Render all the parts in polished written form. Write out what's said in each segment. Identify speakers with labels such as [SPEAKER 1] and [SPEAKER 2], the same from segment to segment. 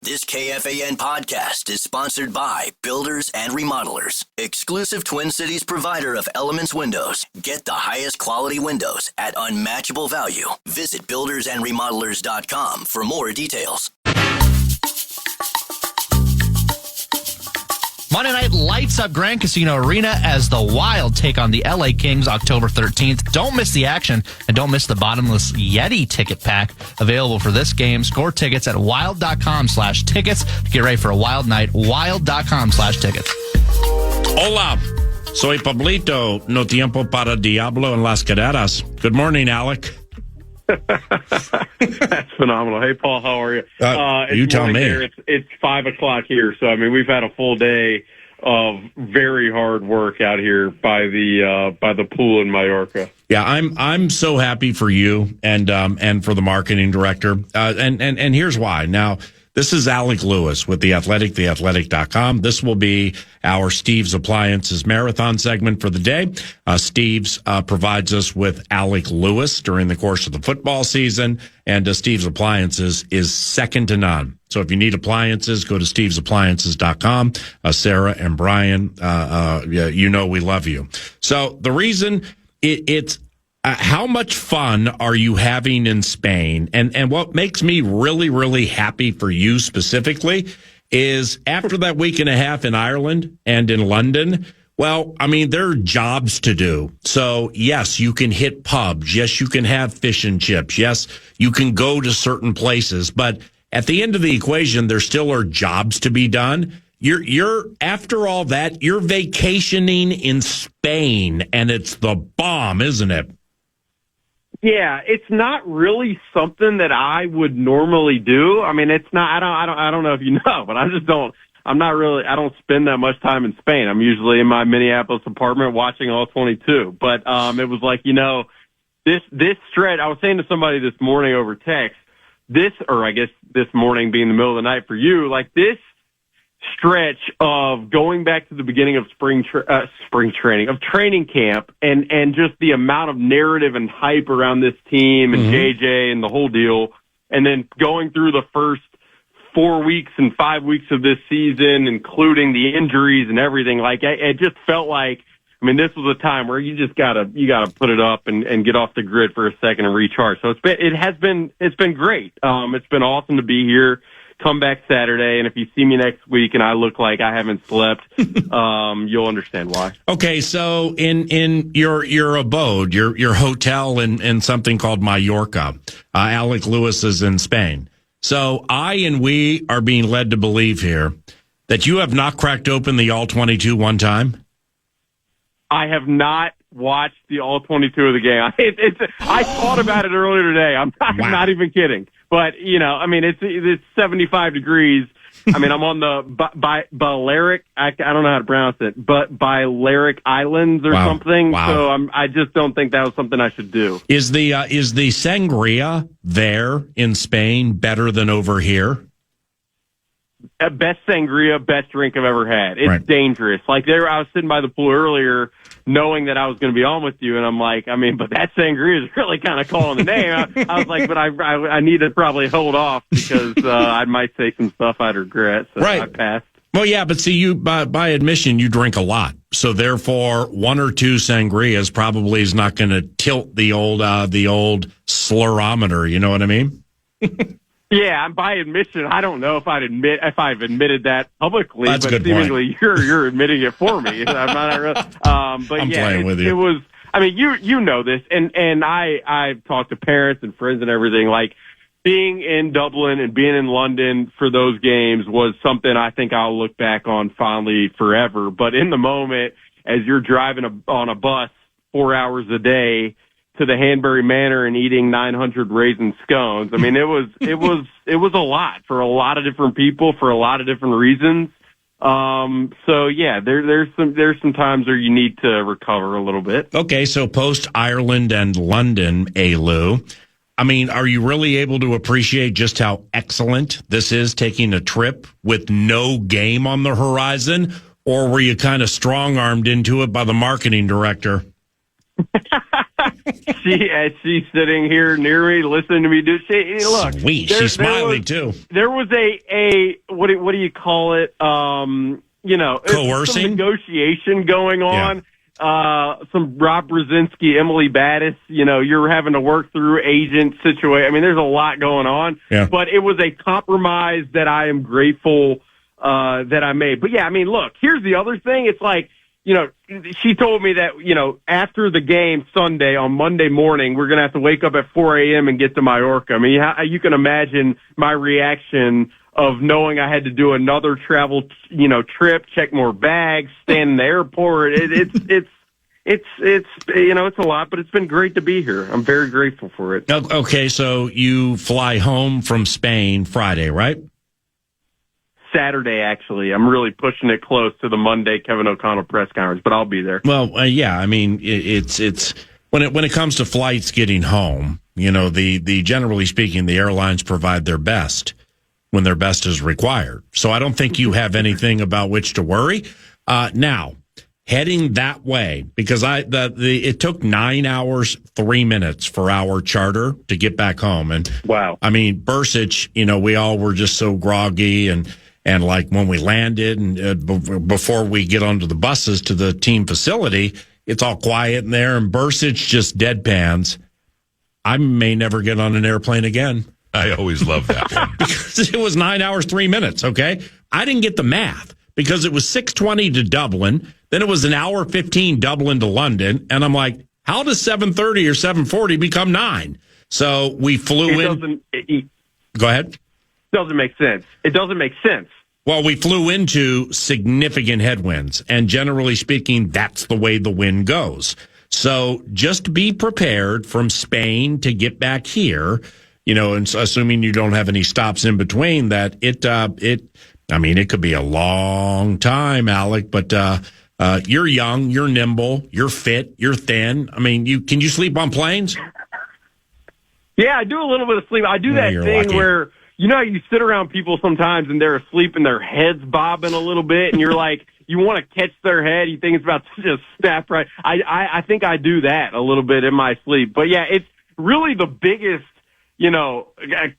[SPEAKER 1] This KFAN podcast is sponsored by Builders and Remodelers, exclusive Twin Cities provider of Elements Windows. Get the highest quality windows at unmatchable value. Visit buildersandremodelers.com for more details.
[SPEAKER 2] Monday night lights up Grand Casino Arena as the Wild take on the LA Kings October 13th. Don't miss the action and don't miss the bottomless Yeti ticket pack available for this game. Score tickets at wild.com/tickets. Get ready for a wild night. Wild.com/tickets.
[SPEAKER 3] Hola. Soy Pablito. No tiempo para Diablo en las caderas. Good morning, Alec.
[SPEAKER 4] That's phenomenal. Hey, Paul, how are you?
[SPEAKER 3] You tell me.
[SPEAKER 4] Here. It's 5 o'clock here, so I mean we've had a full day of very hard work out here by the pool in Mallorca.
[SPEAKER 3] Yeah, I'm so happy for you and for the marketing director. And here's why. Now, this is Alec Lewis with The Athletic, theathletic.com. This will be our Steve's Appliances Marathon segment for the day. Steve's provides us with Alec Lewis during the course of the football season, and Steve's Appliances is second to none. So if you need appliances, go to stevesappliances.com. Sarah and Brian, you know we love you. So the reason it's how much fun are you having in Spain? And what makes me really, really happy for you specifically is after that week and a half in Ireland and in London, well, I mean, there are jobs to do. So, yes, you can hit pubs. Yes, you can have fish and chips. Yes, you can go to certain places. But at the end of the equation, there still are jobs to be done. You're after all that, you're vacationing in Spain, and it's the bomb, isn't it?
[SPEAKER 4] Yeah, it's not really something that I would normally do. I mean, it's not. I don't know if you know, but I don't spend that much time in Spain. I'm usually in my Minneapolis apartment watching all 22. But it was like, this stretch. I was saying to somebody this morning over text, this morning being the middle of the night for you, like this stretch of going back to the beginning of training camp and just the amount of narrative and hype around this team and JJ and the whole deal, and then going through the first 4 weeks and 5 weeks of this season, including the injuries and everything, like it just felt like, I mean, this was a time where you just gotta put it up and get off the grid for a second and recharge. So it's been great. It's been awesome to be here. Come back Saturday, and if you see me next week and I look like I haven't slept, you'll understand why. Okay,
[SPEAKER 3] so in your abode, your hotel in something called Mallorca, Alec Lewis is in Spain. So we are being led to believe here that you have not cracked open the All-22 one time?
[SPEAKER 4] I have not watched the All-22 of the game. I thought about it earlier today. I'm not even kidding. But, I mean, it's 75 degrees. I mean, I'm on the Balearic, I don't know how to pronounce it, but Balearic Islands or something. Wow. So I just don't think that was something I should do.
[SPEAKER 3] Is the sangria there in Spain better than over here?
[SPEAKER 4] Best sangria, best drink I've ever had. It's dangerous. Like I was sitting by the pool earlier, knowing that I was going to be on with you, and I'm like, I mean, but that sangria is really kind of calling the name. I was like, but I need to probably hold off because I might say some stuff I'd regret. So I passed.
[SPEAKER 3] Well, yeah, but see, you by admission, you drink a lot, so therefore, one or two sangrias probably is not going to tilt the old slurrometer. You know what I mean?
[SPEAKER 4] Yeah, by admission, I don't know if I've admitted that publicly,
[SPEAKER 3] That's
[SPEAKER 4] but seemingly you're admitting it for me. I'm not really, but
[SPEAKER 3] I'm playing with you.
[SPEAKER 4] It was. I mean, you know this, and I've talked to parents and friends and everything. Like being in Dublin and being in London for those games was something I think I'll look back on fondly forever. But in the moment, as you're driving on a bus 4 hours a day to the Hanbury Manor and eating 900 raisin scones. I mean, it was a lot for a lot of different people for a lot of different reasons. So yeah, there's some times where you need to recover a little bit.
[SPEAKER 3] Okay. So post Ireland and London, Lou, I mean, are you really able to appreciate just how excellent this is taking a trip with no game on the horizon? Or were you kind of strong-armed into it by the marketing director?
[SPEAKER 4] she's sitting here near me, listening to me do. Look,
[SPEAKER 3] sweet. She's smiling too.
[SPEAKER 4] There was a what do you call it?
[SPEAKER 3] Coercing,
[SPEAKER 4] some negotiation going on. Yeah. Some Rob Brzezinski, Emily Battis, you're having to work through agent situation. I mean, there's a lot going on, but it was a compromise that I am grateful, that I made. But yeah, I mean, look, here's the other thing. It's like, she told me that, after the game Sunday on Monday morning, we're going to have to wake up at 4 a.m. and get to Mallorca. I mean, you can imagine my reaction of knowing I had to do another travel, trip, check more bags, stand in the airport. It's a lot, but it's been great to be here. I'm very grateful for it.
[SPEAKER 3] Okay, so you fly home from Spain Friday, right?
[SPEAKER 4] Saturday, actually. I'm really pushing it close to the Monday Kevin O'Connell press conference, but I'll be there.
[SPEAKER 3] Well, yeah, I mean, it's when it comes to flights getting home, the generally speaking, the airlines provide their best when their best is required. So I don't think you have anything about which to worry. Now, heading that way, because it took 9 hours, 3 minutes for our charter to get back home. And
[SPEAKER 4] wow.
[SPEAKER 3] I mean, Bursich, we all were just so groggy and like when we landed and before we get onto the buses to the team facility, it's all quiet in there and Bursich just deadpans. I may never get on an airplane again.
[SPEAKER 5] I always love that one.
[SPEAKER 3] Because it was 9 hours, 3 minutes, okay? I didn't get the math because it was 6:20 to Dublin. Then it was an hour 15 Dublin to London. And I'm like, how does 7:30 or 7:40 become 9? So we flew in. Go ahead.
[SPEAKER 4] Doesn't make sense. It doesn't make sense.
[SPEAKER 3] Well, we flew into significant headwinds. And generally speaking, that's the way the wind goes. So just be prepared from Spain to get back here. And assuming you don't have any stops in between, that it could be a long time, Alec, but you're young, you're nimble, you're fit, you're thin. I mean, can you sleep on planes?
[SPEAKER 4] Yeah, I do a little bit of sleep. I do that thing
[SPEAKER 3] lucky.
[SPEAKER 4] where, you sit around people sometimes and they're asleep and their head's bobbing a little bit and you're like, you want to catch their head. You think it's about to just snap right. I think I do that a little bit in my sleep. But yeah, it's really the biggest,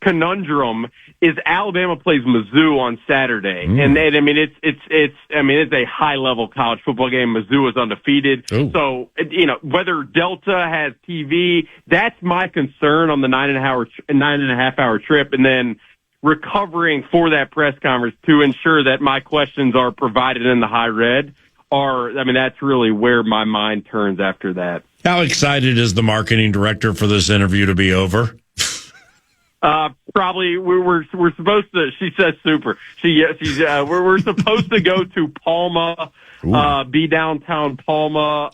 [SPEAKER 4] conundrum is Alabama plays Mizzou on Saturday. And it's a high level college football game. Mizzou is undefeated. Ooh. So, whether Delta has TV, that's my concern on the 9.5 hour trip. And then recovering for that press conference to ensure that my questions are provided in the high red that's really where my mind turns after that.
[SPEAKER 3] How excited is the marketing director for this interview to be over?
[SPEAKER 4] Probably we're supposed to. She says super. We're supposed to go to Palma, be downtown Palma,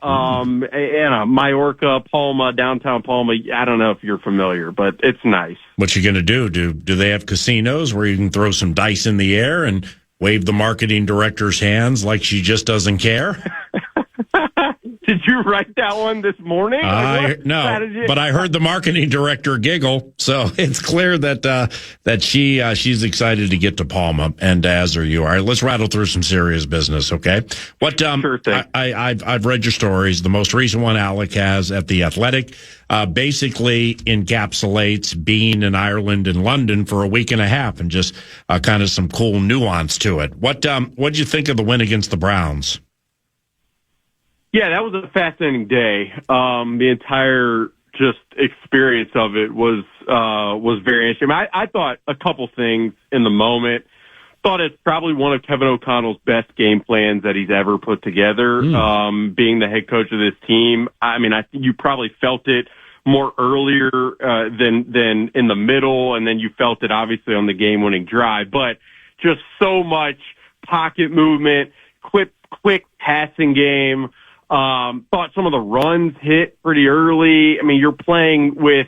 [SPEAKER 4] Mallorca, Palma, downtown Palma. I don't know if you're familiar, but it's nice.
[SPEAKER 3] What you gonna do? Do they have casinos where you can throw some dice in the air and wave the marketing director's hands like she just doesn't care?
[SPEAKER 4] Did you write that one this morning?
[SPEAKER 3] No, but I heard the marketing director giggle, so it's clear that she's excited to get to Palma, and as are you. All right, let's rattle through some serious business, okay?
[SPEAKER 4] Sure thing.
[SPEAKER 3] I've read your stories. The most recent one Alec has at The Athletic basically encapsulates being in Ireland and London for a week and a half, and just kind of some cool nuance to it. What'd you think of the win against the Browns?
[SPEAKER 4] Yeah, that was a fascinating day. The entire just experience of it was very interesting. I thought a couple things in the moment. Thought it's probably one of Kevin O'Connell's best game plans that he's ever put together. Being the head coach of this team, I think you probably felt it more earlier than in the middle, and then you felt it obviously on the game-winning drive. But just so much pocket movement, quick passing game. Thought some of the runs hit pretty early. You're playing with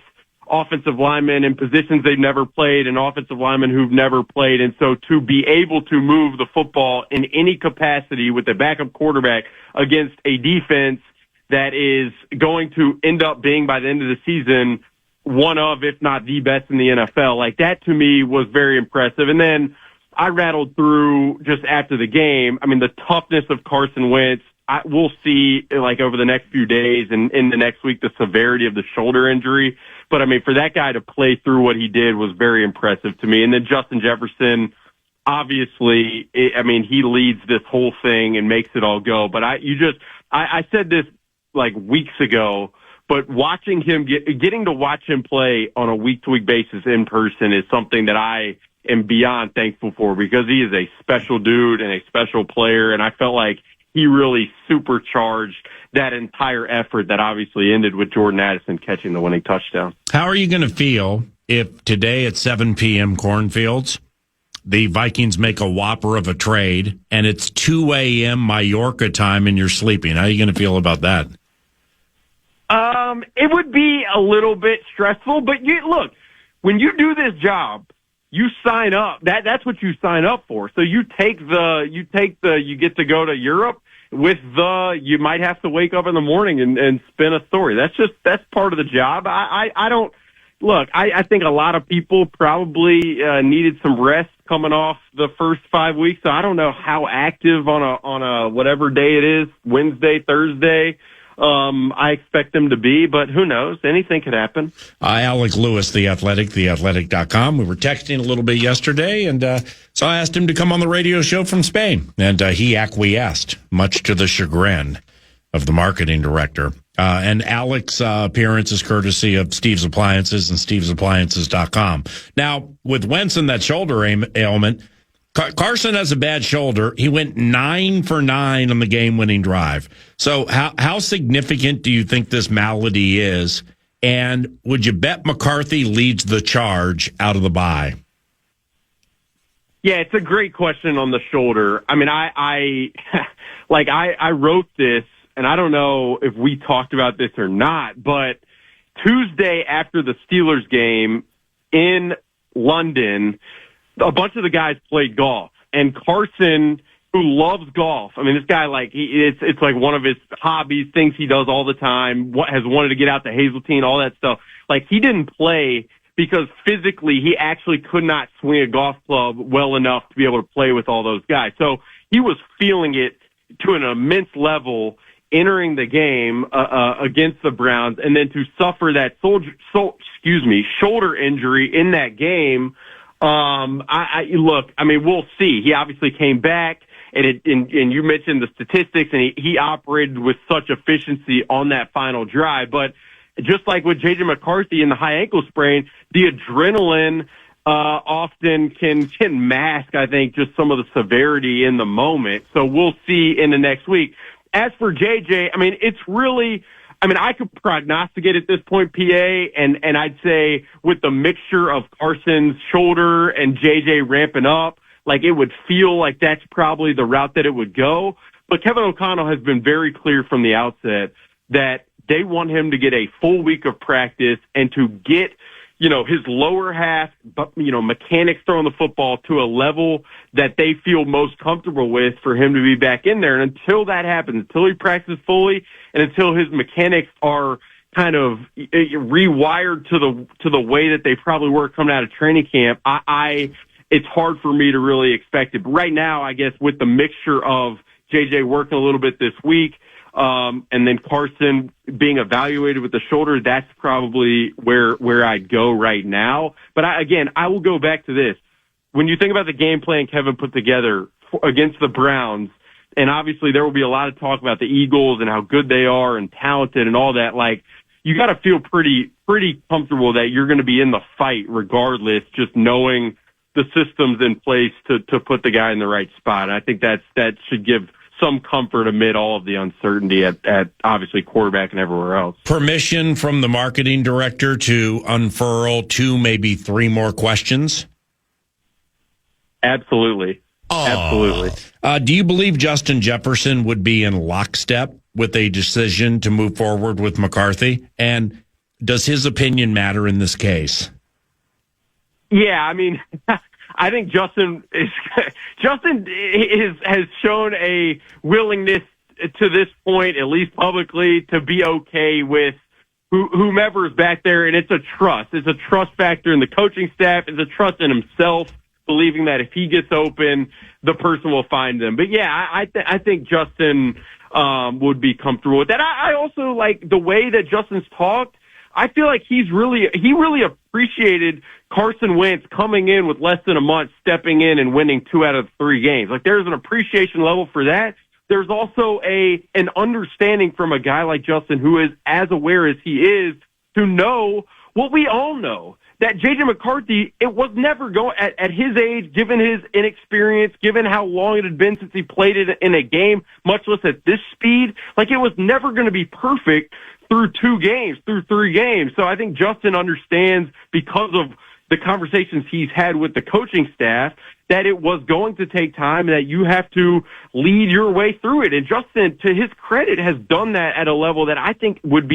[SPEAKER 4] offensive linemen in positions they've never played and offensive linemen who've never played. And so to be able to move the football in any capacity with a backup quarterback against a defense that is going to end up being, by the end of the season, one of, if not the best in the NFL, like that to me was very impressive. And then I rattled through just after the game. The toughness of Carson Wentz. we'll see, like, over the next few days and in the next week, the severity of the shoulder injury. But, I mean, for that guy to play through what he did was very impressive to me. And then Justin Jefferson, obviously, he leads this whole thing and makes it all go. But I said this like weeks ago, but watching him getting to watch him play on a week-to-week basis in person is something that I am beyond thankful for, because he is a special dude and a special player. And I felt like he really supercharged that entire effort that obviously ended with Jordan Addison catching the winning touchdown.
[SPEAKER 3] How are you going to feel if today at 7 p.m. Cornfields, the Vikings make a whopper of a trade and it's 2 a.m. Mallorca time and you're sleeping? How are you going to feel about that?
[SPEAKER 4] It would be a little bit stressful, but look, when you do this job, you sign up. That's what you sign up for. So you get to go to Europe with you might have to wake up in the morning and spin a story. That's part of the job. I think a lot of people probably needed some rest coming off the first 5 weeks. So I don't know how active on a whatever day it is, Wednesday, Thursday, I expect them to be, but who knows? Anything could happen.
[SPEAKER 3] Alec Lewis, The Athletic, theathletic.com. We were texting a little bit yesterday, and so I asked him to come on the radio show from Spain, and he acquiesced, much to the chagrin of the marketing director. And Alec's appearance is courtesy of Steve's Appliances and stevesappliances.com. Now, with Wentz and that shoulder ailment, Carson has a bad shoulder. He went 9 for 9 on the game-winning drive. So how significant do you think this malady is? And would you bet McCarthy leads the charge out of the bye?
[SPEAKER 4] Yeah, it's a great question on the shoulder. I mean, I wrote this, and I don't know if we talked about this or not, but Tuesday after the Steelers game in London, a bunch of the guys played golf, and Carson, who loves golf, I mean, this guy, it's like one of his hobbies, things he does all the time, has wanted to get out to Hazeltine, all that stuff. Like, he didn't play because physically he actually could not swing a golf club well enough to be able to play with all those guys. So he was feeling it to an immense level entering the game against the Browns, and then to suffer that shoulder injury in that game. We'll see. He obviously came back, and you mentioned the statistics, and he operated with such efficiency on that final drive. But just like with J.J. McCarthy and the high ankle sprain, the adrenaline often can mask, I think, just some of the severity in the moment. So we'll see in the next week. As for J.J., I could prognosticate at this point, PA, and I'd say with the mixture of Carson's shoulder and J.J. ramping up, like, it would feel like that's probably the route that it would go. But Kevin O'Connell has been very clear from the outset that they want him to get a full week of practice and to get, his lower half, mechanics throwing the football to a level that they feel most comfortable with for him to be back in there. And until that happens, until he practices fully and until his mechanics are kind of rewired to the way that they probably were coming out of training camp, it's hard for me to really expect it. But right now, I guess with the mixture of JJ working a little bit this week, and then Carson being evaluated with the shoulder, that's probably where I'd go right now. But I will go back to this. When you think about the game plan Kevin put together against the Browns, and obviously there will be a lot of talk about the Eagles and how good they are and talented and all that, like, you got to feel pretty comfortable that you're going to be in the fight regardless, just knowing the systems in place to put the guy in the right spot. And I think that should give some comfort amid all of the uncertainty at obviously quarterback and everywhere else.
[SPEAKER 3] Permission from the marketing director to unfurl 2, maybe 3 more questions?
[SPEAKER 4] Absolutely. Oh. Absolutely.
[SPEAKER 3] Do you believe Justin Jefferson would be in lockstep with a decision to move forward with McCarthy? And does his opinion matter in this case?
[SPEAKER 4] Yeah, I mean, I think Justin has shown a willingness to this point, at least publicly, to be okay with whomever is back there, and it's a trust. It's a trust factor in the coaching staff. It's a trust in himself, believing that if he gets open, the person will find them. But yeah, I think Justin would be comfortable with that. I also like the way that Justin's talked. I feel like he really appreciated Carson Wentz coming in with less than a month, stepping in and winning 2 out of 3 games. Like there's an appreciation level for that. There's also an understanding from a guy like Justin who is as aware as he is to know what we all know, that J.J. McCarthy, it was never going at his age, given his inexperience, given how long it had been since he played it in a game, much less at this speed, like it was never going to be perfect through 3 games. So I think Justin understands, because of the conversations he's had with the coaching staff, that it was going to take time and that you have to lead your way through it. And Justin, to his credit, has done that at a level that I think would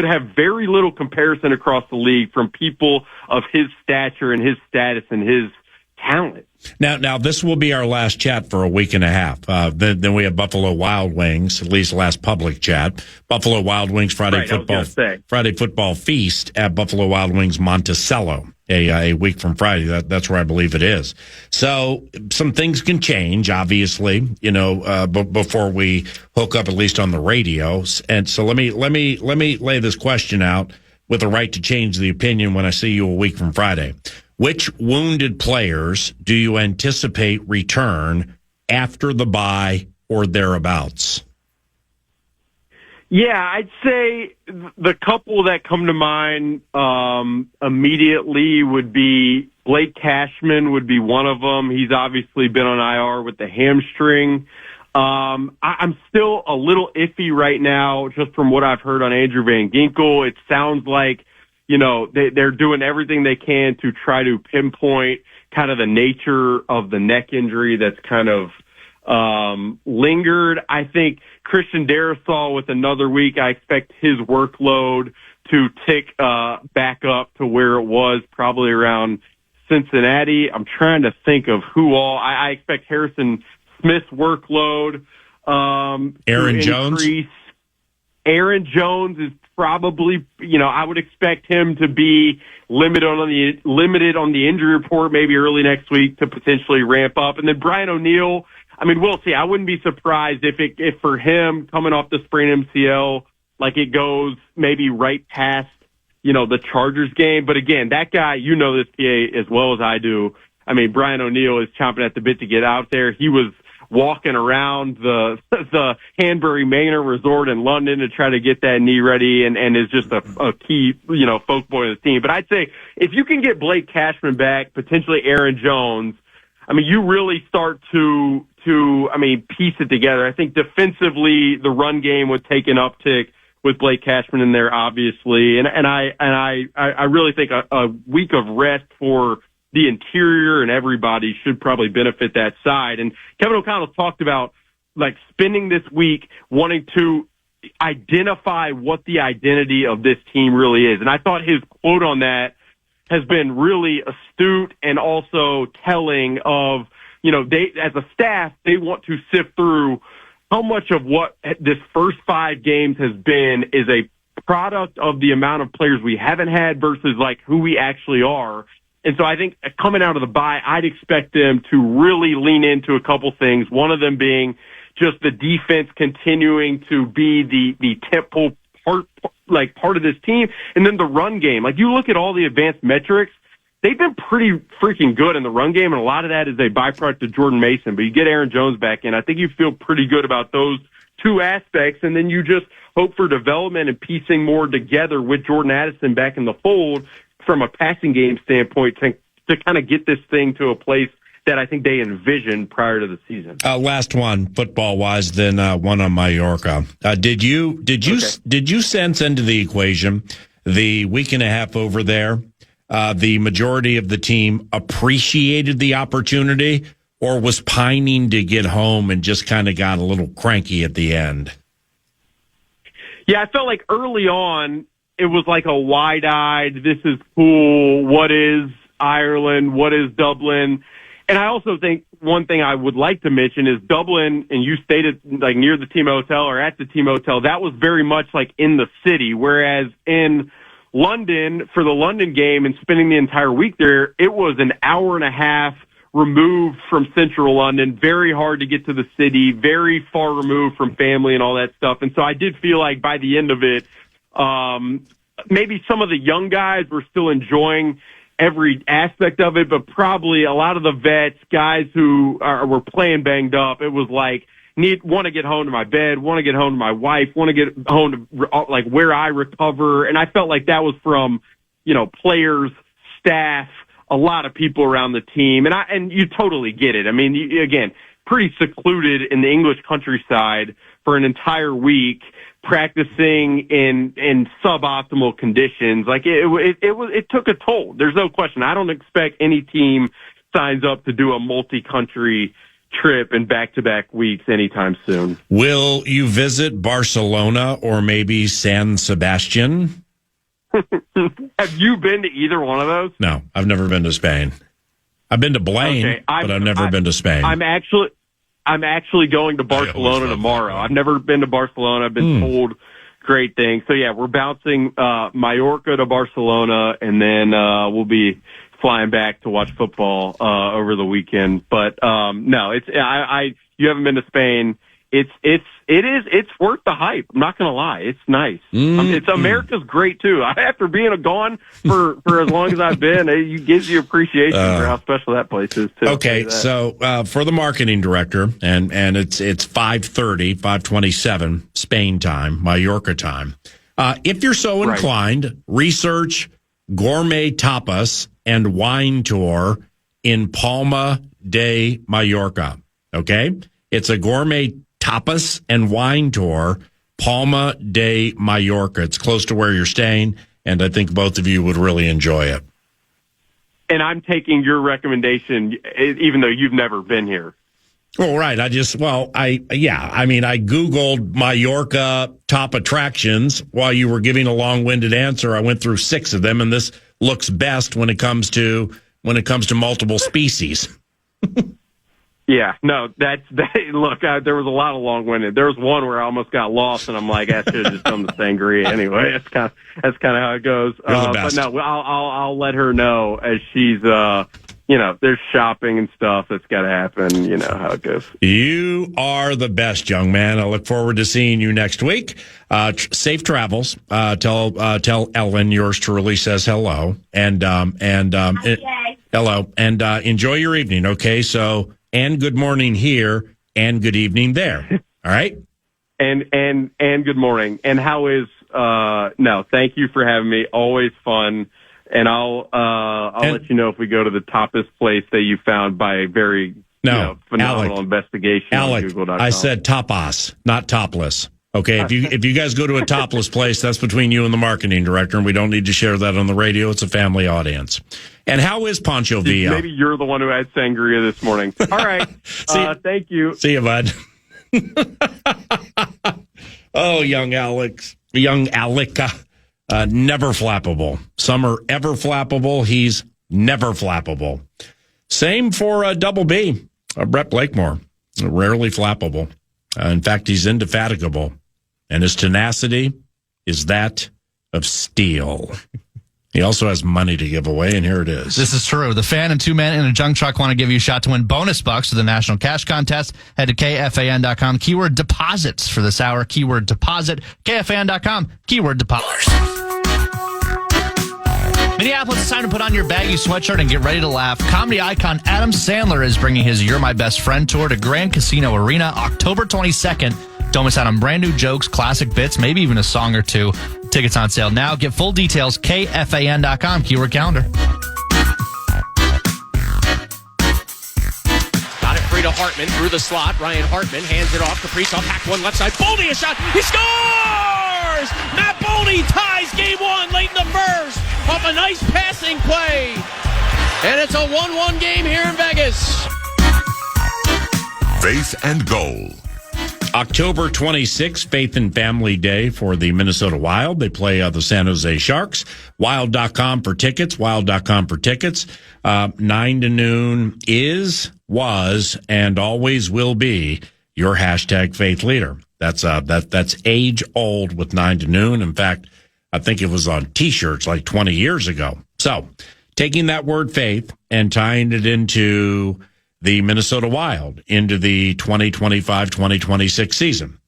[SPEAKER 4] have very little comparison across the league from people of his stature and his status and his talent.
[SPEAKER 3] Now this will be our last chat for a week and a half. Then we have Buffalo Wild Wings, at least last public chat. Buffalo Wild Wings Friday football feast at Buffalo Wild Wings Monticello. A week from Friday. That's where I believe it is. So some things can change, obviously, before we hook up, at least on the radio. And so let me lay this question out with the right to change the opinion when I see you a week from Friday. Which wounded players do you anticipate return after the bye or thereabouts?
[SPEAKER 4] Yeah, I'd say the couple that come to mind immediately would be Blake Cashman would be one of them. He's obviously been on IR with the hamstring. I'm still a little iffy right now, just from what I've heard on Andrew Van Ginkel. It sounds like, they're doing everything they can to try to pinpoint kind of the nature of the neck injury that's kind of lingered. I think Christian Darrisaw with another week, I expect his workload to tick back up to where it was probably around Cincinnati. I'm trying to think of who all. I expect Harrison Smith's workload
[SPEAKER 3] Aaron Jones.
[SPEAKER 4] Aaron Jones is probably, I would expect him to be limited on the injury report maybe early next week to potentially ramp up. And then Brian O'Neill, I mean, we'll see. I wouldn't be surprised if for him coming off the sprained MCL, like it goes maybe right past, the Chargers game. But again, that guy, this PA as well as I do. I mean, Brian O'Neill is chomping at the bit to get out there. He was walking around the Hanbury Manor Resort in London to try to get that knee ready and is just a key, focal point of the team. But I'd say if you can get Blake Cashman back, potentially Aaron Jones, I mean, you really start to piece it together. I think defensively, the run game would take an uptick with Blake Cashman in there, obviously. And I really think a week of rest for the interior and everybody should probably benefit that side. And Kevin O'Connell talked about like spending this week wanting to identify what the identity of this team really is. And I thought his quote on that has been really astute and also telling of, they, as a staff, they want to sift through how much of what this first 5 games has been is a product of the amount of players we haven't had versus like who we actually are. And so I think coming out of the bye, I'd expect them to really lean into a couple things. One of them being just the defense continuing to be the tempo part of this team. And then the run game. Like you look at all the advanced metrics, they've been pretty freaking good in the run game. And a lot of that is a byproduct of Jordan Mason. But you get Aaron Jones back in, I think you feel pretty good about those 2 aspects. And then you just hope for development and piecing more together with Jordan Addison back in the fold from a passing game standpoint to kind of get this thing to a place that I think they envisioned prior to the season.
[SPEAKER 3] Last one, football wise, then one on Mallorca. Did you sense into the equation the week and a half over there? The majority of the team appreciated the opportunity, or was pining to get home and just kind of got a little cranky at the end?
[SPEAKER 4] Yeah, I felt like early on it was like a wide-eyed, this is cool, what is Ireland, what is Dublin? And I also think one thing I would like to mention is Dublin, and you stated like near the team hotel or at the team hotel, that was very much like in the city, whereas in London, for the London game and spending the entire week there, it was an hour and a half removed from central London, very hard to get to the city, very far removed from family and all that stuff. And so I did feel like by the end of it, maybe some of the young guys were still enjoying every aspect of it, but probably a lot of the vets, guys who were playing banged up, it was like, want to get home to my bed, want to get home to my wife, want to get home to like where I recover. And I felt like that was from, players, staff, a lot of people around the team. And you totally get it. I mean, again, pretty secluded in the English countryside for an entire week, practicing in suboptimal conditions. Like it took a toll. There's no question. I don't expect any team signs up to do a multi-country trip in back-to-back weeks anytime soon.
[SPEAKER 3] Will you visit Barcelona or maybe San Sebastian?
[SPEAKER 4] Have you been to either one of those?
[SPEAKER 3] No, I've never been to Spain. I've been to Blaine, but I've never been to Spain.
[SPEAKER 4] I'm actually going to Barcelona tomorrow. I've never been to Barcelona. I've been told great things. So yeah, we're bouncing Mallorca to Barcelona, and then we'll be flying back to watch football over the weekend. But no, you haven't been to Spain. It's worth the hype. I'm not going to lie. It's nice. It's America's great too. After being gone for as long as I've been, it gives you appreciation for how special that place is too.
[SPEAKER 3] Okay, so for the marketing director, and it's 5:27 Spain time, Mallorca time. If you're so inclined, research gourmet tapas and wine tour in Palma de Mallorca. Okay, it's a gourmet tapas and wine tour, Palma de Mallorca. It's close to where you're staying, and I think both of you would really enjoy it.
[SPEAKER 4] And I'm taking your recommendation, even though you've never been here.
[SPEAKER 3] Oh, right. I Googled Mallorca top attractions while you were giving a long-winded answer. I went through 6 of them, and this looks best when it comes to multiple species.
[SPEAKER 4] Yeah, no, look, there was a lot of long-winded. There was one where I almost got lost, and I'm like, I should have just done the sangria anyway. That's kind of how it goes. But no, I'll let her know as she's, there's shopping and stuff that's got to happen. You know how it goes. You
[SPEAKER 3] are the best, young man. I look forward to seeing you next week. Safe travels. Tell Ellen yours truly says hello, and hello, and enjoy your evening. Okay, so. And good morning here, and good evening there. All right,
[SPEAKER 4] and good morning. And how is? No, thank you for having me. Always fun. And I'll let you know if we go to the tapas place that you found by a very phenomenal investigation.
[SPEAKER 3] Alec,
[SPEAKER 4] on Google.com.
[SPEAKER 3] I said tapas, not topless. Okay, if you guys go to a topless place, that's between you and the marketing director, and we don't need to share that on the radio. It's a family audience. And how is Pancho Villa?
[SPEAKER 4] Maybe you're the one who had sangria this morning. All right. Thank you.
[SPEAKER 3] See you, bud. Oh, young Alec, never flappable. Some are ever flappable. He's never flappable. Same for Double B, Brett Blakemore, rarely flappable. In fact, he's indefatigable. And his tenacity is that of steel. He also has money to give away, and here it is.
[SPEAKER 2] This is true. The Fan and 2 men in a junk truck want to give you a shot to win bonus bucks to the National Cash Contest. Head to KFAN.com. Keyword deposits for this hour. Keyword deposit. KFAN.com. Keyword deposits. Minneapolis, it's time to put on your baggy sweatshirt and get ready to laugh. Comedy icon Adam Sandler is bringing his You're My Best Friend tour to Grand Casino Arena October 22nd. Don't miss out on brand new jokes, classic bits, maybe even a song or two. Tickets on sale now. Get full details, KFAN.com, keyword calendar.
[SPEAKER 6] Got it free to Hartman through the slot. Ryan Hartman hands it off. Kaprizov hack one left side. Boldy a shot. He scores! Matt Boldy ties game 1 late in the first off a nice passing play. And it's a 1-1 game here in Vegas.
[SPEAKER 5] Faith and Goal.
[SPEAKER 3] October 26th, Faith and Family Day for the Minnesota Wild. They play the San Jose Sharks. Wild.com for tickets. Wild.com for tickets. 9 to noon was, and always will be your hashtag faith leader. That's age old with 9 to noon. In fact, I think it was on T-shirts like 20 years ago. So taking that word faith and tying it into the Minnesota Wild, into the 2025-2026 season.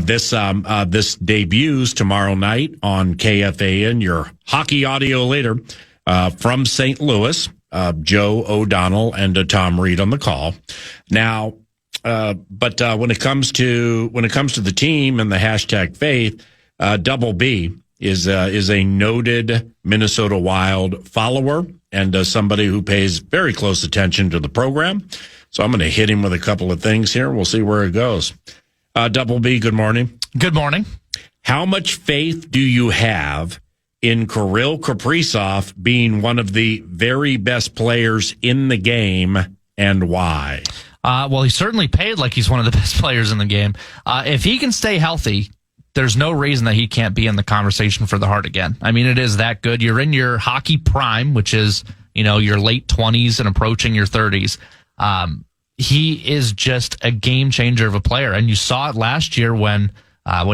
[SPEAKER 3] This debuts tomorrow night on KFAN, your hockey audio leader from St. Louis. Joe O'Donnell and Tom Reed on the call. Now, but when it comes to the team and the hashtag faith, Double B is a noted Minnesota Wild follower and somebody who pays very close attention to the program. So I'm going to hit him with a couple of things here. We'll see where it goes. Double B, good morning.
[SPEAKER 2] Good morning.
[SPEAKER 3] How much faith do you have in Kirill Kaprizov being one of the very best players in the game, and why?
[SPEAKER 2] Well, he's certainly paid like he's one of the best players in the game. If he can stay healthy, there's no reason that he can't be in the conversation for the Hart again. I mean, it is that good. You're in your hockey prime, which is, your late 20s and approaching your 30s. He is just a game changer of a player. And you saw it last year when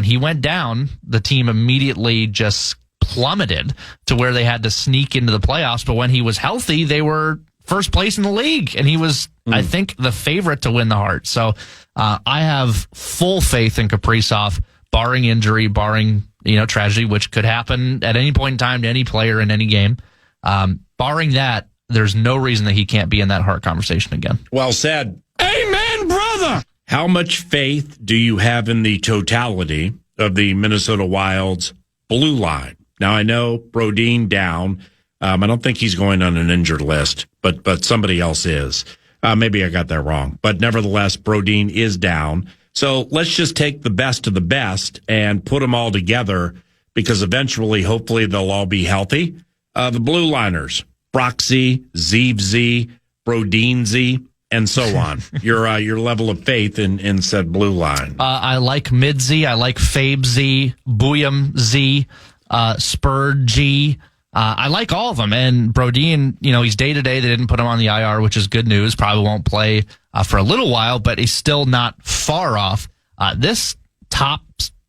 [SPEAKER 2] he went down, the team immediately just plummeted to where they had to sneak into the playoffs. But when he was healthy, they were first place in the league. And he was, I think, the favorite to win the Hart. So I have full faith in Kaprizov, barring injury, barring, tragedy, which could happen at any point in time to any player in any game. Barring that, there's no reason that he can't be in that Hart conversation again.
[SPEAKER 3] Well said. Amen, brother. How much faith do you have in the totality of the Minnesota Wild's blue line? Now, I know Brodin down. I don't think he's going on an injured list, but somebody else is. Maybe I got that wrong. But nevertheless, Brodin is down. So let's just take the best of the best and put them all together, because eventually, hopefully, they'll all be healthy. The blue liners, Broxy, Zeev, Brodin Z, and so on. Your level of faith in said blue line.
[SPEAKER 2] I like Mid Z. I like Fabe Z, Buyam Z, Spurd G. I like all of them. And Brodin, he's day-to-day. They didn't put him on the IR, which is good news. Probably won't play for a little while, but he's still not far off. This top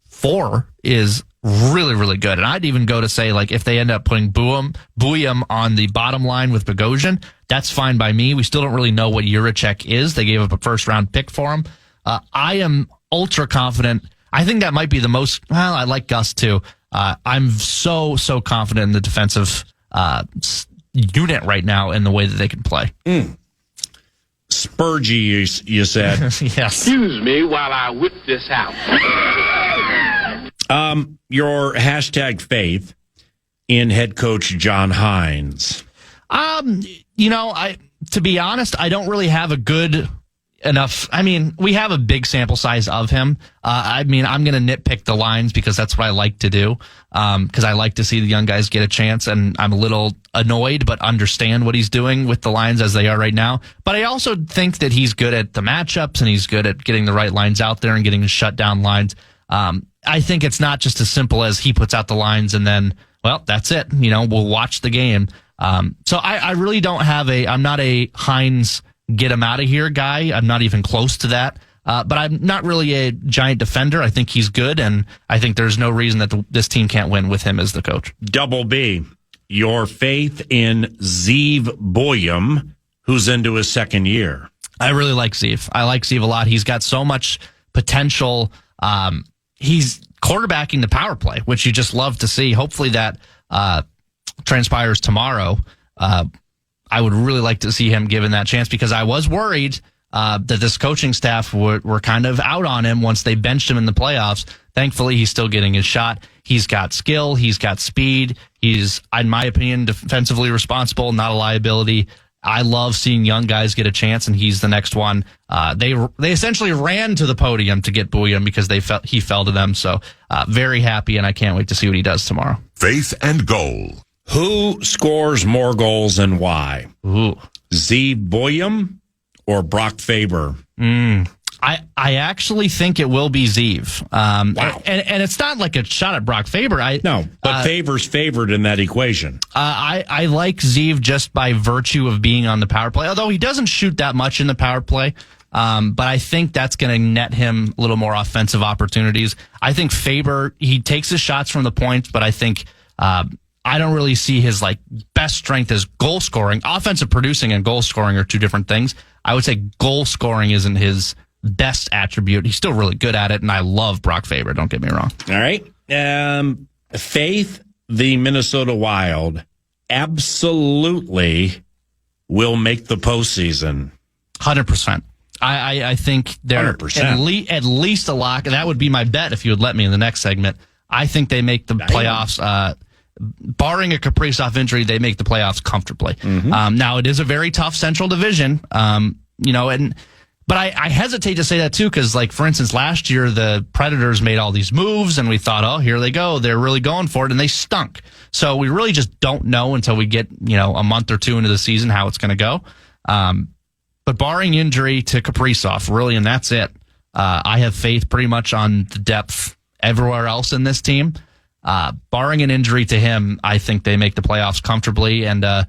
[SPEAKER 2] four is really, really good. And I'd even go to say, if they end up putting Buyam on the bottom line with Bogosian, that's fine by me. We still don't really know what Juracek is. They gave up a first-round pick for him. I am ultra confident. I think that might be the most, I like Gus too. I'm so confident in the defensive unit right now in the way that they can play.
[SPEAKER 3] Spurgy, you said.
[SPEAKER 2] Yes.
[SPEAKER 7] Excuse me while I whip this out.
[SPEAKER 3] Your hashtag faith in head coach John Hines.
[SPEAKER 2] To be honest, I don't really have a good enough. I mean, we have a big sample size of him. I'm going to nitpick the lines because that's what I like to do. Because I like to see the young guys get a chance, and I'm a little annoyed, but understand what he's doing with the lines as they are right now. But I also think that he's good at the matchups, and he's good at getting the right lines out there and getting shut down lines. I think it's not just as simple as he puts out the lines and then, well, that's it. We'll watch the game. So I really don't have I'm not a Hines get him out of here guy. I'm not even close to that. But I'm not really a giant defender. I think he's good, and I think there's no reason that this team can't win with him as the coach.
[SPEAKER 3] Double B, your faith in Zeev Buyam, who's into his second year.
[SPEAKER 2] I really like Zeev. I like Zeev a lot. He's got so much potential. He's quarterbacking the power play, which you just love to see. Hopefully that transpires tomorrow. I would really like to see him given that chance, because I was worried that this coaching staff were kind of out on him once they benched him in the playoffs. Thankfully, he's still getting his shot. He's got skill. He's got speed. He's, in my opinion, defensively responsible, not a liability. I love seeing young guys get a chance, and he's the next one. They essentially ran to the podium to get Buyam because he fell to them. So very happy, and I can't wait to see what he does tomorrow.
[SPEAKER 5] Faith and goal.
[SPEAKER 3] Who scores more goals and why?
[SPEAKER 2] Ooh.
[SPEAKER 3] Zeev Buyam or Brock Faber?
[SPEAKER 2] I actually think it will be Zeev.
[SPEAKER 3] Wow.
[SPEAKER 2] And it's not like a shot at Brock Faber.
[SPEAKER 3] No, but Faber's favored in that equation.
[SPEAKER 2] I like Zeev just by virtue of being on the power play, although he doesn't shoot that much in the power play. But I think that's going to net him a little more offensive opportunities. I think Faber, he takes his shots from the point, but I think I don't really see his best strength as goal scoring. Offensive producing and goal scoring are two different things. I would say goal scoring isn't his best attribute. He's still really good at it, and I love Brock Faber. Don't get me wrong.
[SPEAKER 3] All right. Faith, the Minnesota Wild, absolutely will make the postseason.
[SPEAKER 2] 100%. I think they're
[SPEAKER 3] 100%.
[SPEAKER 2] At least a lock. That would be my bet if you would let me in the next segment. I think they make the playoffs. Barring a Kaprizov injury, they make the playoffs comfortably.
[SPEAKER 3] Mm-hmm.
[SPEAKER 2] Now, it is a very tough Central Division, but I hesitate to say that too because, for instance, last year the Predators made all these moves, and we thought, oh, here they go, they're really going for it, and they stunk. So we really just don't know until we get a month or two into the season how it's going to go. But barring injury to Kaprizov, really, and that's it. I have faith pretty much on the depth everywhere else in this team. Barring an injury to him, I think they make the playoffs comfortably. And the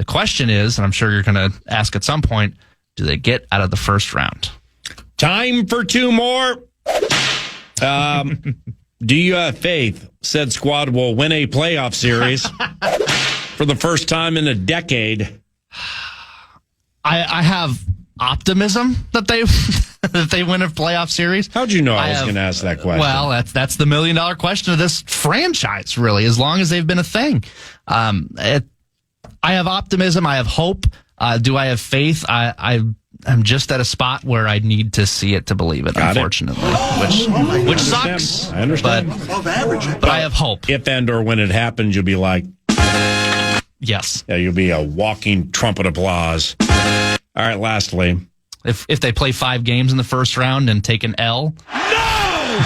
[SPEAKER 2] question is, and I'm sure you're going to ask at some point, do they get out of the first round?
[SPEAKER 3] Time for two more. Do you have faith? Said squad will win a playoff series for the first time in a decade.
[SPEAKER 2] I have optimism that they win a playoff series.
[SPEAKER 3] How'd you know I was going to ask that question?
[SPEAKER 2] Well, that's the $1 million question of this franchise, really, as long as they've been a thing. I have optimism. I have hope. Do I have faith? I'm just at a spot where I need to see it to believe it, unfortunately, which sucks.
[SPEAKER 3] I understand.
[SPEAKER 2] But I have hope.
[SPEAKER 3] If and or when it happens, you'll be like,
[SPEAKER 2] yes.
[SPEAKER 3] Yeah, you'll be a walking trumpet applause. All right, lastly.
[SPEAKER 2] If they play 5 games in the first round and take an L. No!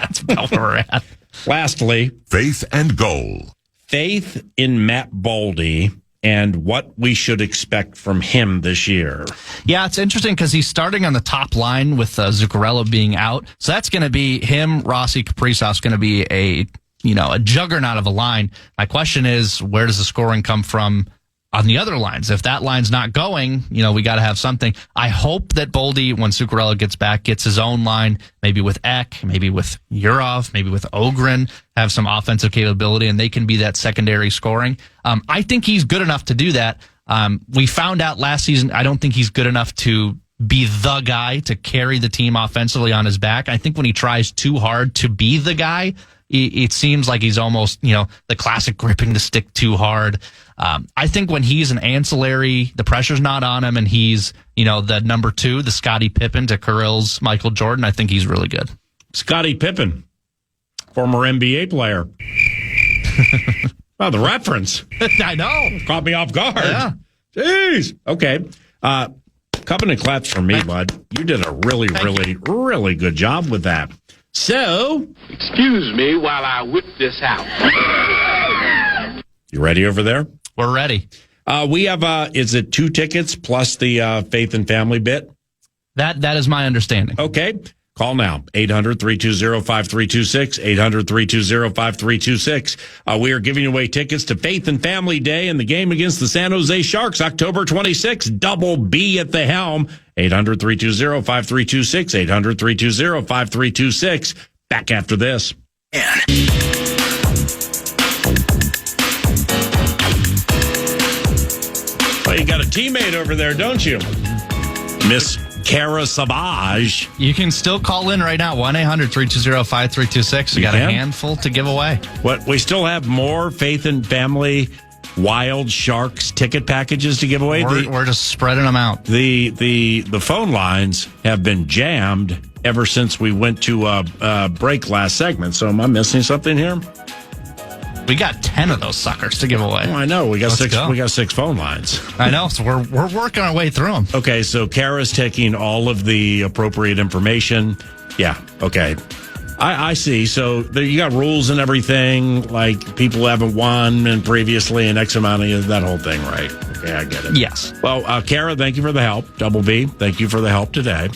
[SPEAKER 2] That's about where we're at.
[SPEAKER 3] Lastly.
[SPEAKER 5] Faith and goal.
[SPEAKER 3] Faith in Matt Boldy and what we should expect from him this year.
[SPEAKER 2] Yeah, it's interesting because he's starting on the top line with Zuccarello being out. So that's going to be him, Rossi, Kaprizov's going to be a juggernaut of a line. My question is, where does the scoring come from on the other lines? If that line's not going, we got to have something. I hope that Boldy, when Zuccarello gets back, gets his own line, maybe with Ek, maybe with Urov, maybe with Ogren, have some offensive capability, and they can be that secondary scoring. I think he's good enough to do that. We found out last season, I don't think he's good enough to be the guy to carry the team offensively on his back. I think when he tries too hard to be the guy, it seems like he's almost, the classic gripping the stick too hard. I think when he's an ancillary, the pressure's not on him, and he's, the number 2, the Scottie Pippen to Kirill's Michael Jordan, I think he's really good.
[SPEAKER 3] Scottie Pippen, former NBA player. Wow, the reference.
[SPEAKER 2] I know.
[SPEAKER 3] Caught me off guard.
[SPEAKER 2] Yeah.
[SPEAKER 3] Jeez. Okay. Cupping and claps for me, bud. You did a really good job with that. So,
[SPEAKER 7] Excuse me while I whip this out.
[SPEAKER 3] You ready over there?
[SPEAKER 2] We're ready.
[SPEAKER 3] We have, is it 2 tickets plus the Faith and Family bit?
[SPEAKER 2] That is my understanding.
[SPEAKER 3] Okay. Call now, 800-320-5326, 800-320-5326. We are giving away tickets to Faith and Family Day and the game against the San Jose Sharks, October 26th. Double B at the helm, 800-320-5326, 800-320-5326. Back after this. Well, you got a teammate over there, don't you? Miss Kara Savage.
[SPEAKER 2] You can still call in right now, 1-800-320-5326. We got a handful to give away.
[SPEAKER 3] What, we still have more Faith and Family Wild Sharks ticket packages to give away?
[SPEAKER 2] We're just spreading them out.
[SPEAKER 3] The phone lines have been jammed ever since we went to a break last segment. So am I missing something here?
[SPEAKER 2] We got 10 of those suckers to give away.
[SPEAKER 3] Oh, I know. We got
[SPEAKER 2] Let's
[SPEAKER 3] 6.
[SPEAKER 2] go.
[SPEAKER 3] We got 6 phone lines.
[SPEAKER 2] I know. So we're working our way through them.
[SPEAKER 3] Okay, so Kara's taking all of the appropriate information. Yeah. Okay. I see. So you got rules and everything, like people haven't won and previously and X amount of that whole thing, right? Okay, I get it.
[SPEAKER 2] Yes.
[SPEAKER 3] Well, Kara, thank you for the help. Double B, thank you for the help today.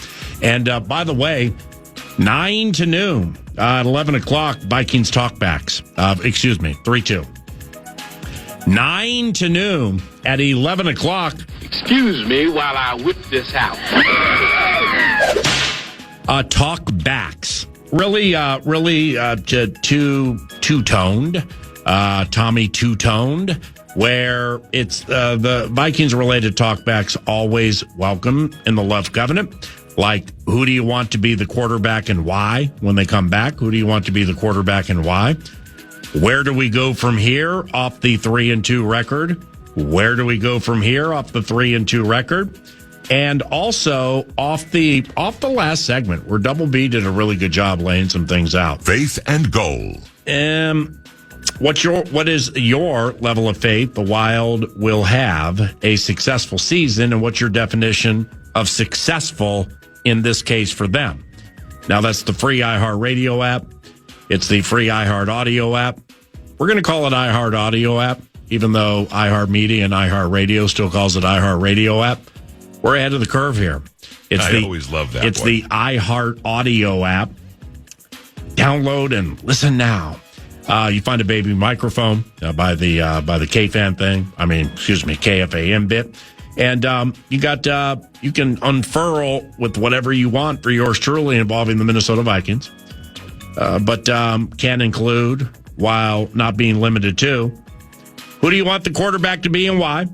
[SPEAKER 3] And by the way, 9 to noon, at 11 o'clock, Vikings talkbacks. 3-2. 9 to noon at 11 o'clock.
[SPEAKER 7] Excuse me while I whip this out.
[SPEAKER 3] Talkbacks. Really two-toned. Tommy Two-Toned, where it's the Vikings-related talkbacks always welcome in the Love Covenant. Like, who do you want to be the quarterback and why when they come back? Who do you want to be the quarterback and why? Where do we go from here off the 3-2 record? Where do we go from here off the 3-2 record? And also off the last segment, where Double B did a really good job laying some things out.
[SPEAKER 5] Faith and goal.
[SPEAKER 3] What is your level of faith the Wild will have a successful season, and what's your definition of successful in this case for them? Now, that's the free iHeartRadio app. It's the free iHeart Audio app. We're going to call it iHeart Audio app, even though iHeartMedia and iHeartRadio still calls it iHeartRadio app. We're ahead of the curve here.
[SPEAKER 5] I always love that.
[SPEAKER 3] It's the iHeart Audio app. Download and listen now. You find a baby microphone by the KFAN thing. KFAN bit, and you can unfurl with whatever you want for yours truly involving the Minnesota Vikings, but can include, while not being limited to, who do you want the quarterback to be and why?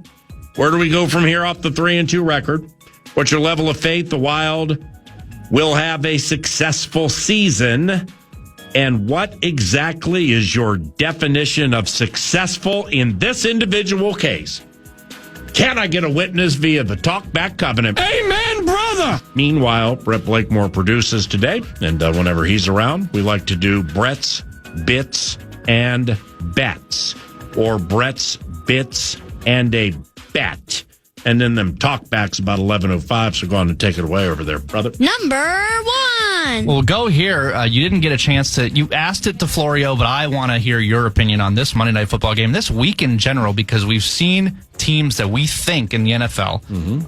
[SPEAKER 3] Where do we go from here off the 3-2 record? What's your level of faith the Wild will have a successful season? And what exactly is your definition of successful in this individual case? Can I get a witness via the Talkback Covenant? Amen, brother! Meanwhile, Brett Blakemore produces today, and whenever he's around, we like to do Brett's Bits and Bets, or Brett's Bits and a Bet. And then them talkbacks about 11:05, so go on and take it away over there, brother.
[SPEAKER 8] Number 1.
[SPEAKER 2] Well, go here. You didn't get a chance to. You asked it to Florio, but I want to hear your opinion on this Monday Night Football game, this week in general, because we've seen teams that we think in the NFL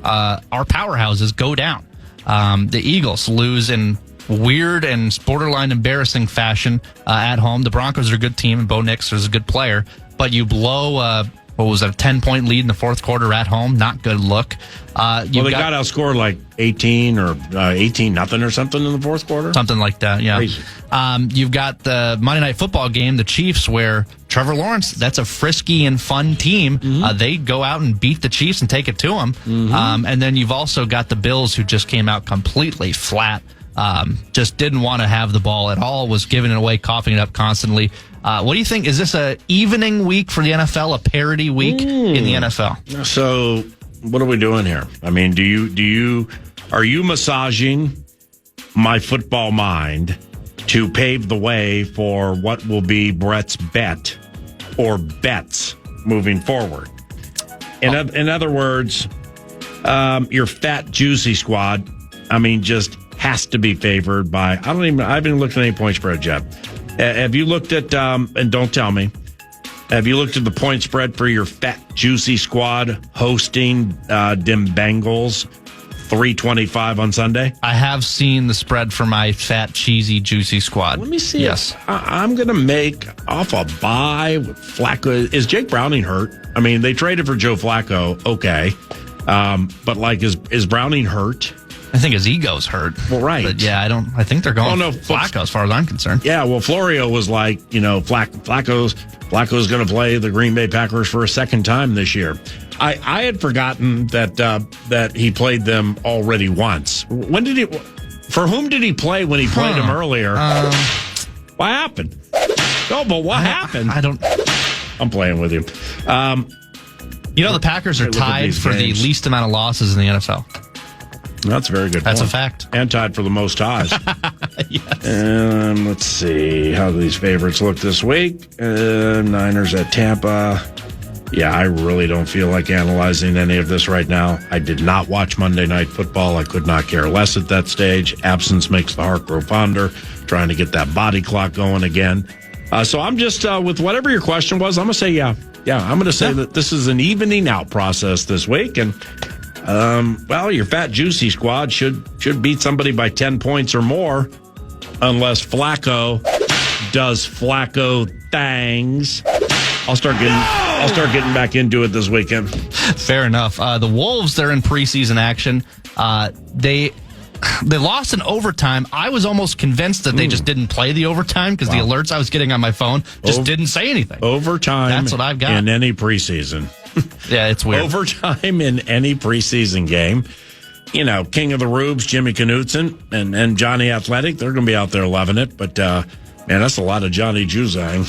[SPEAKER 2] are powerhouses go down. The Eagles lose in weird and borderline embarrassing fashion at home. The Broncos are a good team, and Bo Nix is a good player, but you blow what was it, a 10-point lead in the fourth quarter at home? Not good look.
[SPEAKER 3] They got outscored like 18 or 18-0 or something in the fourth quarter.
[SPEAKER 2] Something like that, yeah.
[SPEAKER 3] Crazy.
[SPEAKER 2] You've got the Monday Night Football game, the Chiefs, where Trevor Lawrence, that's a frisky and fun team. They go out and beat the Chiefs and take it to them. And then you've also got the Bills, who just came out completely flat. Just didn't want to have the ball at all, was giving it away, coughing it up constantly. What do you think? Is this a evening week for the NFL, a parity week in the NFL?
[SPEAKER 3] So what are we doing here? I mean, are you massaging my football mind to pave the way for what will be Brett's bet or bets moving forward? In other words, your fat, juicy squad, just has to be favored by, I haven't looked at any point spread yet. Have you looked at, and don't tell me, have you looked at the point spread for your fat, juicy squad hosting Dim Bengals 325 on Sunday?
[SPEAKER 2] I have seen the spread for my fat, cheesy, juicy squad.
[SPEAKER 3] Let me see.
[SPEAKER 2] Yes.
[SPEAKER 3] I'm going to make off a bye with Flacco. Is Jake Browning hurt? They traded for Joe Flacco. Okay. But is Browning hurt?
[SPEAKER 2] I think his ego's hurt.
[SPEAKER 3] Well, right.
[SPEAKER 2] But yeah, I think they're going Flacco as far as I'm concerned.
[SPEAKER 3] Yeah, well, Florio was like, Flacco's going to play the Green Bay Packers for a second time this year. I had forgotten that he played them already once. When did he? For whom did he play when he played them earlier? What happened? No, but what happened? I'm playing with you.
[SPEAKER 2] The Packers are tied for the least amount of losses in the NFL.
[SPEAKER 3] That's a very good point.
[SPEAKER 2] That's a fact.
[SPEAKER 3] And tied for the most ties.
[SPEAKER 2] Yes.
[SPEAKER 3] Let's see. How do these favorites look this week? Niners at Tampa. Yeah, I really don't feel like analyzing any of this right now. I did not watch Monday Night Football. I could not care less at that stage. Absence makes the heart grow fonder. Trying to get that body clock going again. So I'm just, with whatever your question was, I'm going to say yeah. Yeah, I'm going to say that this is an evening out process this week. And your fat, juicy squad should beat somebody by 10 points or more, unless Flacco does Flacco things. I'll start getting back into it this weekend.
[SPEAKER 2] Fair enough. The Wolves, they're in preseason action. They They lost in overtime. I was almost convinced that they just didn't play the overtime because the alerts I was getting on my phone just didn't say anything.
[SPEAKER 3] Overtime.
[SPEAKER 2] That's what I've got.
[SPEAKER 3] In any preseason.
[SPEAKER 2] Yeah, it's weird.
[SPEAKER 3] Overtime in any preseason game. You know, King of the Rubes, Jimmy Knutson, and Johnny Athletic, they're going to be out there loving it. But, man, that's a lot of Johnny Juzang.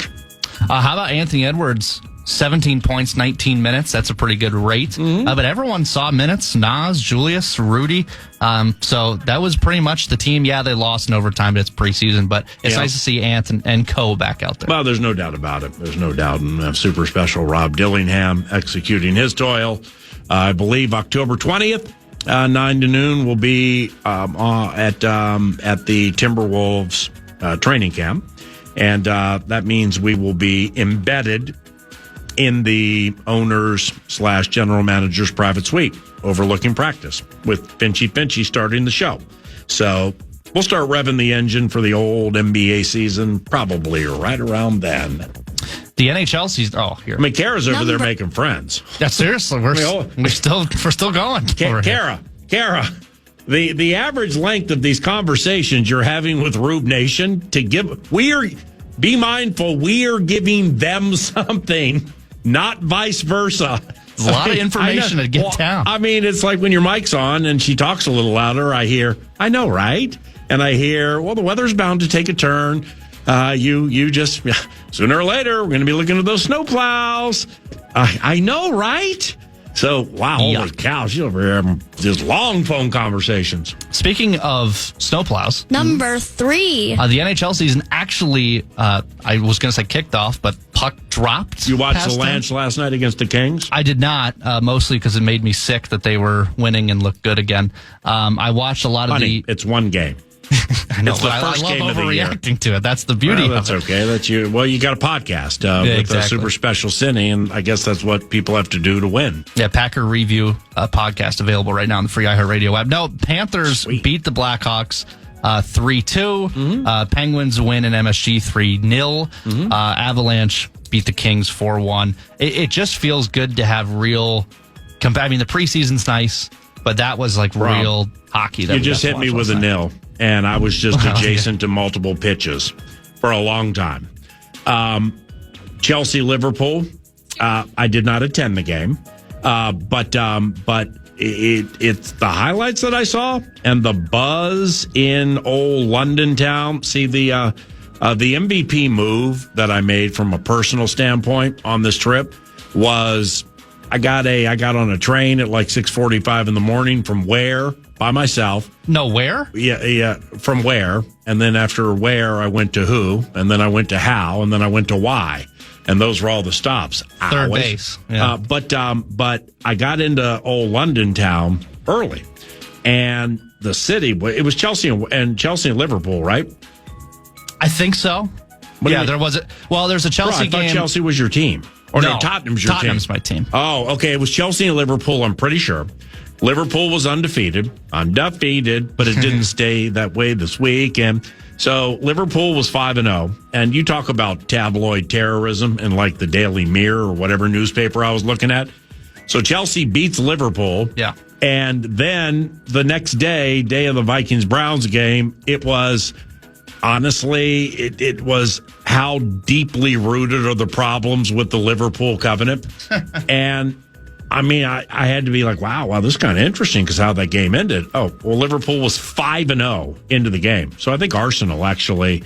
[SPEAKER 2] How about Anthony Edwards? 17 points, 19 minutes. That's a pretty good rate. But everyone saw minutes. Nas, Julius, Rudy. So that was pretty much the team. Yeah, they lost in overtime, but it's preseason. But it's nice to see Ant and Co back out there.
[SPEAKER 3] Well, there's no doubt about it. There's no doubt. And super special Rob Dillingham executing his toil. I believe October 20th, 9 to noon, will be at the Timberwolves training camp. And that means we will be embedded in the owner's / general manager's private suite overlooking practice with Finchy starting the show. So we'll start revving the engine for the old NBA season probably right around then.
[SPEAKER 2] The NHL season. Oh, here.
[SPEAKER 3] I mean, Kara's over there making friends.
[SPEAKER 2] Yeah, seriously, we're still going.
[SPEAKER 3] Kara, the average length of these conversations you're having with Rube Nation be mindful, we are giving them something. Not vice versa.
[SPEAKER 2] There's a lot of information to get down.
[SPEAKER 3] I mean, it's like when your mic's on and she talks a little louder, I hear, I know, right? And I hear, well, the weather's bound to take a turn. You just, sooner or later, we're going to be looking at those snowplows. I know, right? So, wow, holy cow, she's over here having just long phone conversations.
[SPEAKER 2] Speaking of snowplows.
[SPEAKER 8] Number 3.
[SPEAKER 2] The NHL season actually, I was going to say kicked off, but puck dropped.
[SPEAKER 3] You watched the Lance last night against the Kings?
[SPEAKER 2] I did not, mostly because it made me sick that they were winning and looked good again. I watched a lot of
[SPEAKER 3] it's one game.
[SPEAKER 2] I know,
[SPEAKER 3] it's the
[SPEAKER 2] but
[SPEAKER 3] first
[SPEAKER 2] I love
[SPEAKER 3] game of the year.
[SPEAKER 2] overreacting to it. That's the beauty
[SPEAKER 3] that's
[SPEAKER 2] of it.
[SPEAKER 3] Okay. That's you. Well, you got a podcast with a super special Cindy, and I guess that's what people have to do to win.
[SPEAKER 2] Yeah, Packer Review podcast available right now on the free iHeartRadio app. No, Panthers beat the Blackhawks 3-2. Penguins win in MSG 3-0. Avalanche beat the Kings 4-1. It just feels good to have real. I mean, the preseason's nice, but that was like real hockey. That
[SPEAKER 3] you just hit me with a nil. And I was just adjacent to multiple pitches for a long time. Chelsea-Liverpool, I did not attend the game. But it's the highlights that I saw and the buzz in old London town. See, the MVP move that I made from a personal standpoint on this trip was I got on a train at like 6:45 in the morning from Ware by myself.
[SPEAKER 2] No, where?
[SPEAKER 3] Yeah, from Where. And then after Where, I went to Who, and then I went to How, and then I went to Why. And those were all the stops.
[SPEAKER 2] Third base. Yeah.
[SPEAKER 3] But I got into old London town early. And the city, it was Chelsea and Liverpool, right?
[SPEAKER 2] I think so. There was there's a Chelsea game.
[SPEAKER 3] I thought Chelsea was your team. Or no, Tottenham's your team.
[SPEAKER 2] Tottenham's my team.
[SPEAKER 3] Oh, okay. It was Chelsea and Liverpool, I'm pretty sure. Liverpool was undefeated, but it didn't stay that way this week. And so Liverpool was 5-0. And you talk about tabloid terrorism in like the Daily Mirror or whatever newspaper I was looking at. So Chelsea beats Liverpool.
[SPEAKER 2] Yeah.
[SPEAKER 3] And then the next day of the Vikings-Browns game, it was, honestly, it was how deeply rooted are the problems with the Liverpool covenant. And I mean, I had to be like, wow, this is kind of interesting because how that game ended. Oh, well, Liverpool was 5-0 into the game. So I think Arsenal actually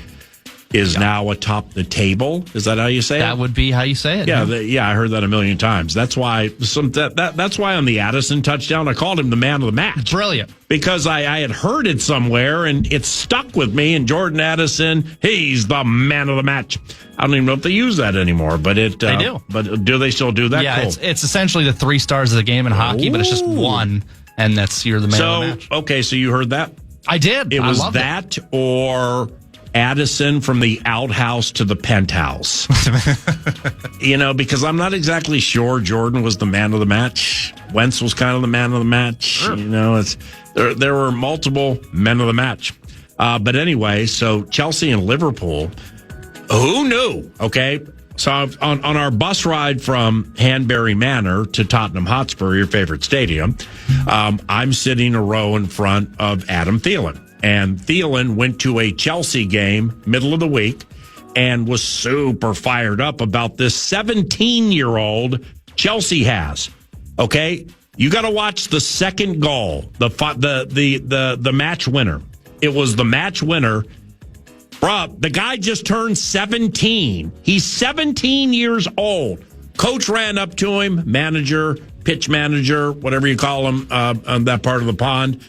[SPEAKER 3] is now atop the table. Is that how you say it?
[SPEAKER 2] That would be how you say it.
[SPEAKER 3] Yeah, I heard that a million times. That's why that's why on the Addison touchdown, I called him the man of the match.
[SPEAKER 2] Brilliant.
[SPEAKER 3] Because I had heard it somewhere, and it stuck with me, and Jordan Addison, he's the man of the match. I don't even know if they use that anymore, but they
[SPEAKER 2] do.
[SPEAKER 3] But do they still do that?
[SPEAKER 2] Yeah,
[SPEAKER 3] cool.
[SPEAKER 2] it's essentially the 3 stars of the game in hockey, but it's just one, and you're the man of the match.
[SPEAKER 3] Okay, so you heard that?
[SPEAKER 2] I did.
[SPEAKER 3] It was that or Addison from the outhouse to the penthouse. Because I'm not exactly sure Jordan was the man of the match. Wentz was kind of the man of the match. Sure. There were multiple men of the match. But anyway, so Chelsea and Liverpool, who knew? Okay. So on our bus ride from Hanbury Manor to Tottenham Hotspur, your favorite stadium, I'm sitting a row in front of Adam Thielen. And Thielen went to a Chelsea game middle of the week and was super fired up about this 17-year-old Chelsea has. Okay? You got to watch the second goal, the match winner. It was the match winner. Bruh, the guy just turned 17. He's 17 years old. Coach ran up to him, manager, pitch manager, whatever you call him on that part of the pond,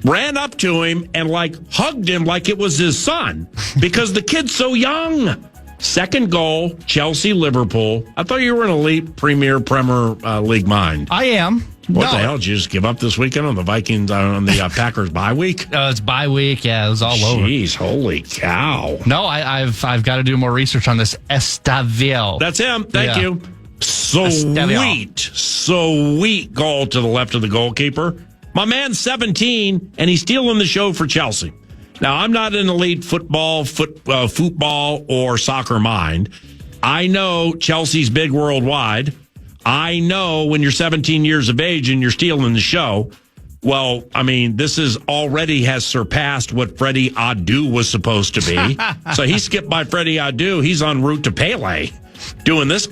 [SPEAKER 3] ran up to him and hugged him like it was his son because the kid's so young. Second goal, Chelsea, Liverpool. I thought you were an elite Premier League mind.
[SPEAKER 2] I am.
[SPEAKER 3] What the hell? Did you just give up this weekend on the Vikings, on the Packers bye week?
[SPEAKER 2] It's bye week. Yeah, it was all over.
[SPEAKER 3] Jeez, holy cow.
[SPEAKER 2] No, I've got to do more research on this Estadio.
[SPEAKER 3] That's him. Thank you. Sweet goal to the left of the goalkeeper. My man's 17, and he's stealing the show for Chelsea. Now, I'm not an elite football or soccer mind. I know Chelsea's big worldwide. I know when you're 17 years of age and you're stealing the show. Well, I mean, this has surpassed what Freddie Adu was supposed to be. So he skipped by Freddie Adu. He's en route to Pele. Doing this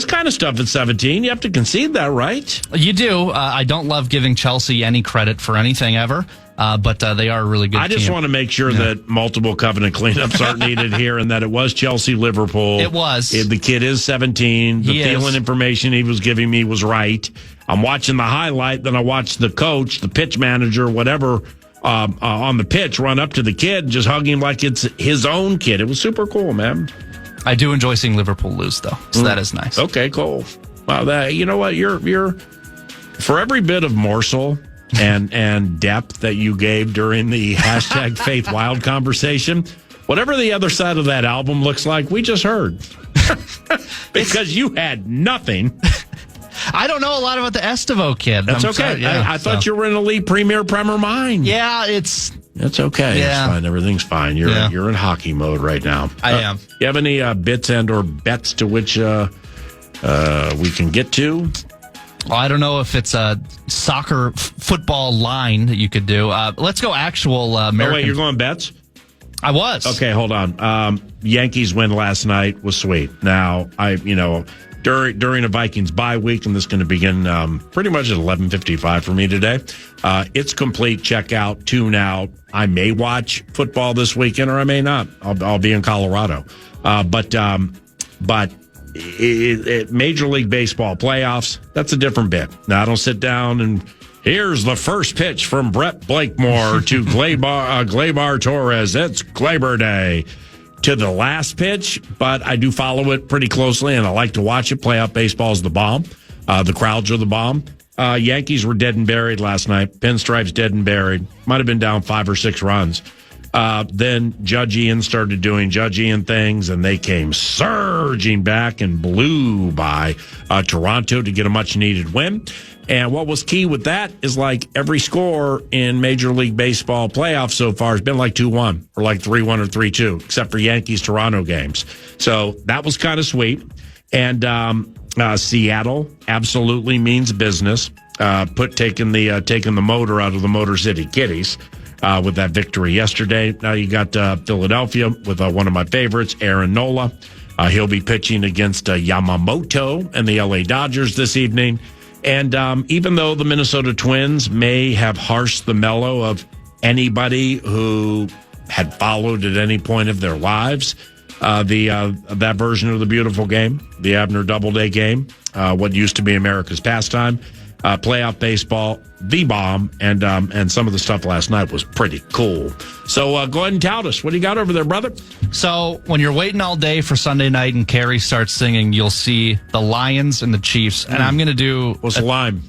[SPEAKER 3] kind of stuff at 17. You have to concede that, right?
[SPEAKER 2] You do. I don't love giving Chelsea any credit for anything ever. But they are a really good team.
[SPEAKER 3] I just want to make sure that multiple covenant cleanups aren't needed here and that it was Chelsea-Liverpool.
[SPEAKER 2] It was.
[SPEAKER 3] The kid is 17. The Thielen information he was giving me was right. I'm watching the highlight, then I watch the coach, the pitch manager, whatever, on the pitch run up to the kid and just hug him like it's his own kid. It was super cool, man.
[SPEAKER 2] I do enjoy seeing Liverpool lose, though, so that is nice.
[SPEAKER 3] Okay, cool. Wow, you know what? You're for every bit of morsel and depth that you gave during the hashtag Faith Wild conversation, whatever the other side of that album looks like, we just heard. Because you had nothing.
[SPEAKER 2] I don't know a lot about the Estevo kid.
[SPEAKER 3] That's okay. I thought you were an elite Premier mind.
[SPEAKER 2] Yeah, it's
[SPEAKER 3] okay.
[SPEAKER 2] Yeah.
[SPEAKER 3] It's fine. Everything's fine. You're in hockey mode right now.
[SPEAKER 2] I am.
[SPEAKER 3] You have any bits and or bets to which we can get to?
[SPEAKER 2] Well, I don't know if it's a soccer football line that you could do. Let's go actual American.
[SPEAKER 3] Oh, wait, you're going bets?
[SPEAKER 2] I was.
[SPEAKER 3] Okay, hold on. Yankees win last night was sweet. Now, during a Vikings bye week, and this is going to begin pretty much at 11:55 for me today. It's complete. Check out, tune out. I may watch football this weekend, or I may not. I'll be in Colorado. But Major League Baseball playoffs, that's a different bit. Now, I don't sit down and here's the first pitch from Brett Blakemore to Gleyber Torres. It's Gleyber Day. To the last pitch, but I do follow it pretty closely, and I like to watch it. Playoff baseball is the bomb. The crowds are the bomb. Yankees were dead and buried last night. Pinstripes dead and buried. Might have been down 5 or 6 runs. Then Judge Ian started doing Judge Ian things, and they came surging back and blew by Toronto to get a much-needed win. And what was key with that is every score in Major League Baseball playoffs so far has been 2-1 or 3-1 or 3-2, except for Yankees-Toronto games. So that was kind of sweet. And Seattle absolutely means business. Taking the motor out of the Motor City Kitties with that victory yesterday. Now you got Philadelphia with one of my favorites, Aaron Nola. He'll be pitching against Yamamoto and the LA Dodgers this evening. And even though the Minnesota Twins may have harshed the mellow of anybody who had followed at any point of their lives, that version of the beautiful game, the Abner Doubleday game, what used to be America's pastime, playoff baseball, the bomb, and some of the stuff last night was pretty cool. So go ahead and tout us. What do you got over there, brother?
[SPEAKER 2] So when you're waiting all day for Sunday night and Carrie starts singing, you'll see the Lions and the Chiefs. And I'm going to do...
[SPEAKER 3] What's the line?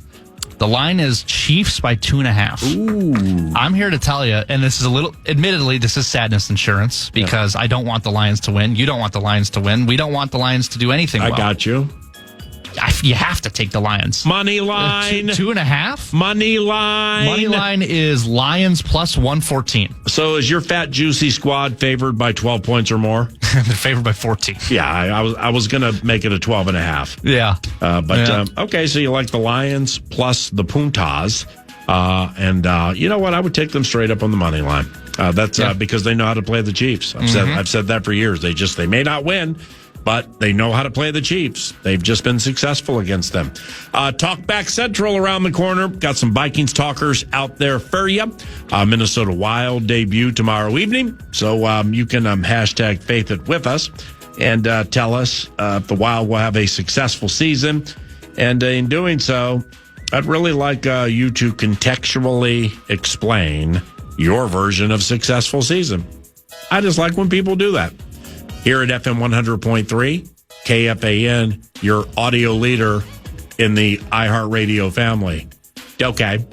[SPEAKER 2] The line is Chiefs by 2.5.
[SPEAKER 3] Ooh.
[SPEAKER 2] I'm here to tell you, and this is admittedly, this is sadness insurance because I don't want the Lions to win. You don't want the Lions to win. We don't want the Lions to do anything well.
[SPEAKER 3] I got you.
[SPEAKER 2] You have to take the Lions.
[SPEAKER 3] Money line.
[SPEAKER 2] 2.5?
[SPEAKER 3] Money line.
[SPEAKER 2] Money line is Lions plus 114.
[SPEAKER 3] So is your fat, juicy squad favored by 12 points or more?
[SPEAKER 2] They're favored by 14.
[SPEAKER 3] Yeah, I was going to make it a 12.5.
[SPEAKER 2] Yeah.
[SPEAKER 3] Okay, so you like the Lions plus the Puntas. And you know what? I would take them straight up on the money line. That's because they know how to play the Chiefs. I've said that for years. They may not win, but they know how to play the Chiefs. They've just been successful against them. Talkback Central around the corner. Got some Vikings talkers out there for you. Minnesota Wild debut tomorrow evening. So you can hashtag Faith It with us and tell us if the Wild will have a successful season. And in doing so, I'd really like you to contextually explain your version of successful season. I just like when people do that. Here at FM 100.3, KFAN, your audio leader in the iHeartRadio family. Okay.